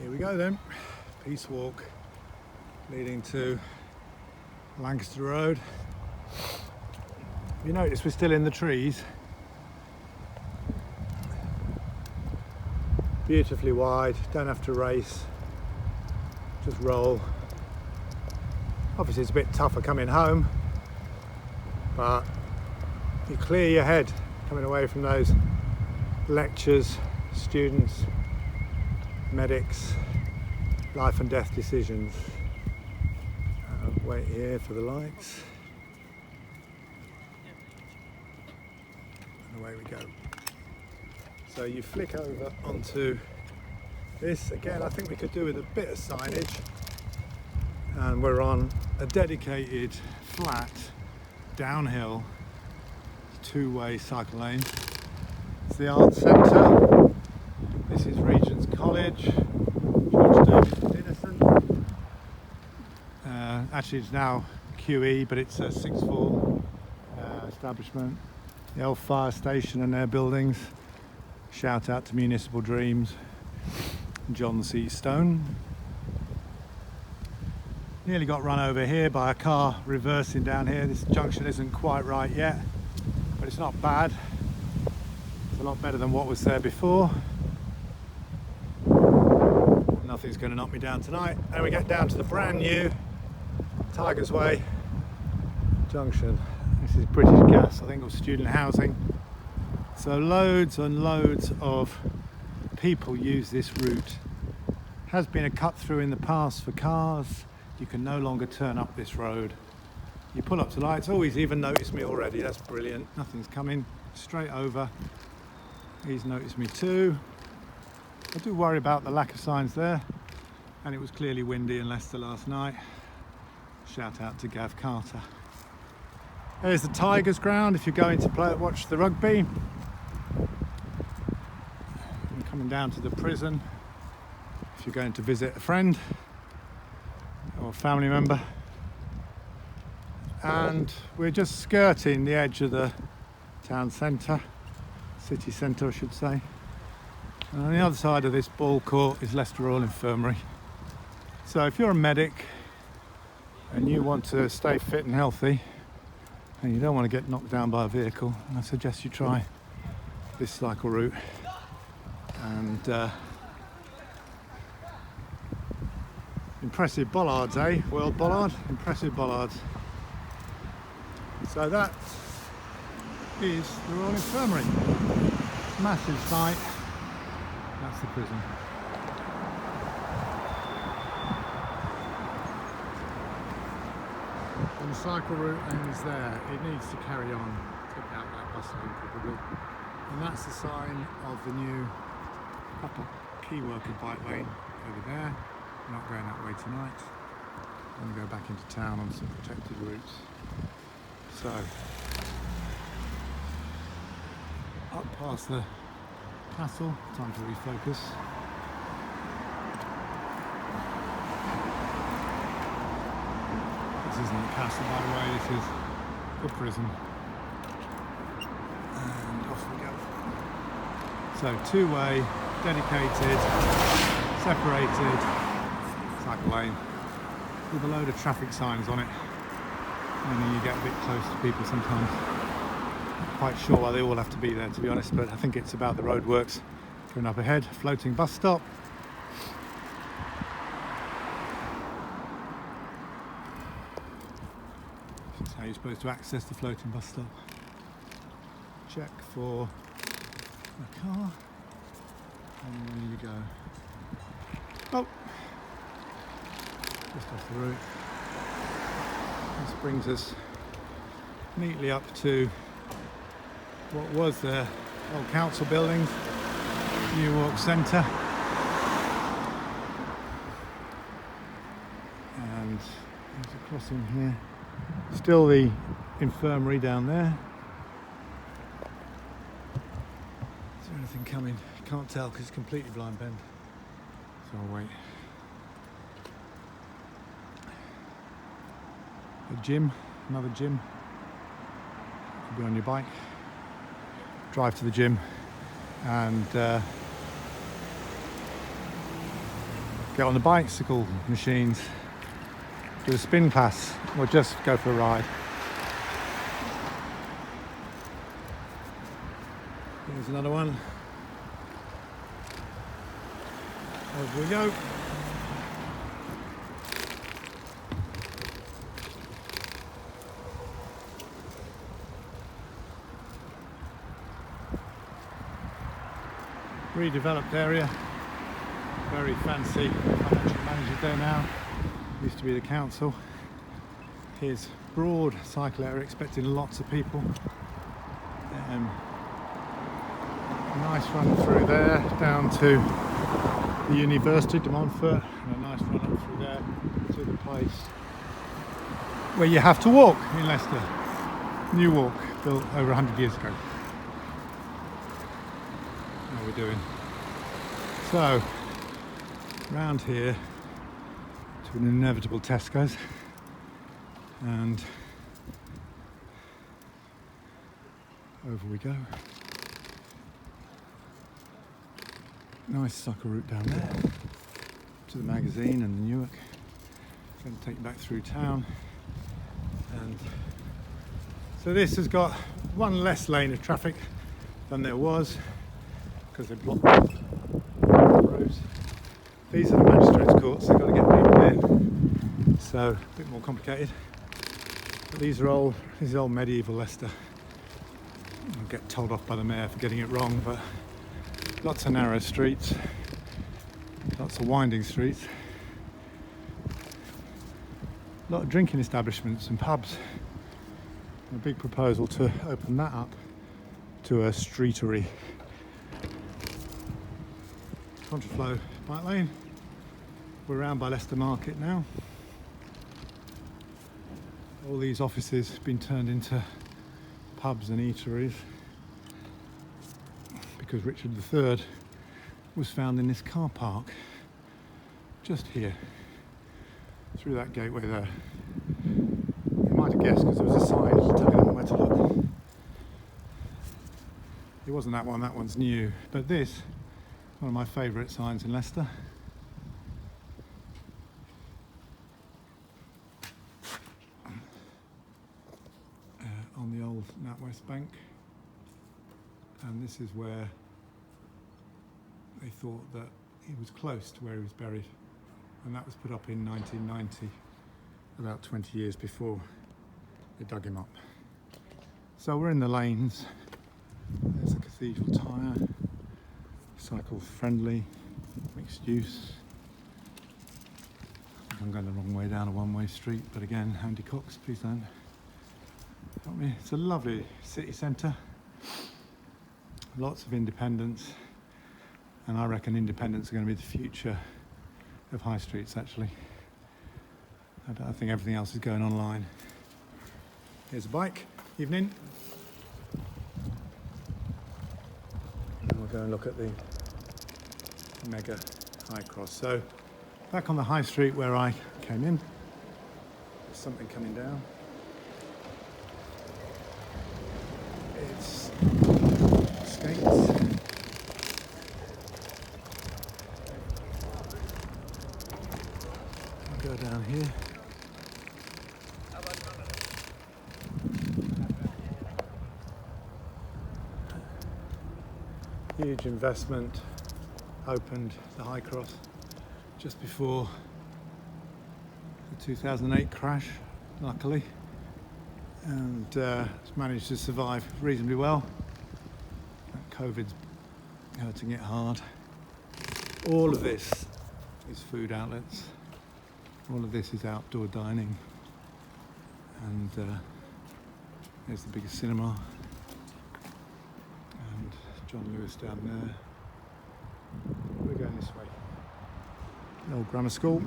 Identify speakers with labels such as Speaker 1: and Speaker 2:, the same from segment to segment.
Speaker 1: Here we go then, Peace Walk leading to Lancaster Road. You notice we're still in the trees. Beautifully wide, don't have to race, just roll. Obviously it's a bit tougher coming home, but you clear your head coming away from those lectures, students, medics, life and death decisions. Wait here for the lights. And away we go. So you flick over onto this. Again, I think we could do with a bit of signage. And we're on a dedicated, flat, downhill, two-way cycle lane. It's the Arts Centre. This is Regent's College. Actually it's now QE, but it's a sixth form establishment. The old fire station and their buildings. Shout out to Municipal Dreams, John C. Stone. Nearly got run over here by a car reversing down here. This junction isn't quite right yet, but it's not bad. It's a lot better than what was there before. Nothing's going to knock me down tonight. And we get down to the brand new Tigers Way junction. This is British Gas, I think, or student housing. So loads and loads of people use this route. Has been a cut through in the past for cars. You can no longer turn up this road. You pull up to lights. Oh, he's even noticed me already. That's brilliant. Nothing's coming. Straight over. He's noticed me too. I do worry about the lack of signs there. And it was clearly windy in Leicester last night. Shout out to Gav Carter. There's the Tigers ground if you're going to watch the rugby. I'm coming down to the prison if you're going to visit a friend or a family member. And we're just skirting the edge of the town centre, city centre I should say. And on the other side of this ball court is Leicester Royal Infirmary. So if you're a medic and you want to stay fit and healthy and you don't want to get knocked down by a vehicle, I suggest you try this cycle route. And impressive bollards, eh? World bollard, impressive bollards. So that is the Royal Infirmary. Massive site. That's the prison. And the cycle route ends there. It needs to carry on, take out that bus lane probably. And that's the sign of the new proper key worker bike lane over there. We're not going that way tonight. I'm going to go back into town on some protected routes. So, up past the castle, time to refocus. This isn't the castle, by the way, this is the prison. And off we go. So two-way, dedicated, separated cycle lane with a load of traffic signs on it. And then you get a bit close to people sometimes. Not quite sure why they all have to be there, to be honest, but I think it's about the roadworks. Going up ahead, floating bus stop. This is how you're supposed to access the floating bus stop. Check for a car. And there you go. Oh! Just off the route. This brings us neatly up to what was the old council buildings, New Walk Centre. And there's a crossing here. Still the infirmary down there. Is there anything coming? Can't tell because it's completely blind bend. So I'll wait. A gym, another gym. You could be on your bike, drive to the gym and get on the bicycle machines, do a spin class, or just go for a ride. Here's another one. Over we go. Redeveloped area, very fancy financial manager there now, used to be the council. Here's broad cycle area, expecting lots of people. Nice run through there down to the University de Montfort, and a nice run up through there to the place where you have to walk in Leicester. New walk, built over 100 years ago. How are we doing? So, round here to an inevitable Tesco's, and over we go. Nice sucker route down there to the magazine and the Newark. Going to take you back through town, and so this has got one less lane of traffic than there was because they blocked the roads. These are the magistrates' courts, they've got to get people in, so a bit more complicated. But these are old medieval Leicester. I'll get told off by the mayor for getting it wrong, but lots of narrow streets, lots of winding streets, a lot of drinking establishments and pubs. A big proposal to open that up to a streetery. Contraflow bike lane. We're around by Leicester Market now. All these offices have been turned into pubs and eateries because Richard III was found in this car park just here, through that gateway there. You might have guessed because there was a sign telling them where to look. It wasn't that one, that one's new, but this, one of my favourite signs in Leicester. On the old NatWest Bank, and this is where they thought that he was close to where he was buried, and that was put up in 1990, about 20 years before they dug him up. So we're in the lanes. There's a cathedral tyre, cycle friendly, mixed use. I think I'm going the wrong way down a one-way street, but again, handy cocks, please don't. It's a lovely city centre, lots of independents, and I reckon independents are going to be the future of high streets actually. I think everything else is going online. Here's a bike, evening. And we'll go and look at the mega high cross. So back on the high street where I came in, there's something coming down. It's skates. I'll go down here. Huge investment opened the High Cross just before the 2008 crash, luckily. And it's managed to survive reasonably well. COVID's hurting it hard. All of this is food outlets. All of this is outdoor dining. And there's the biggest cinema. And John Lewis down there. We're going this way. The old grammar school.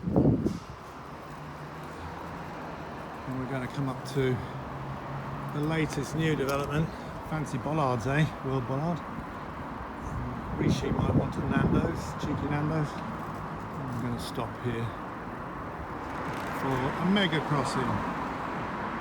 Speaker 1: And we're going to come up to the latest new development. Fancy bollards, eh? World Bollard. Rishi might want a Nando's, cheeky Nando's. And I'm going to stop here for a mega crossing.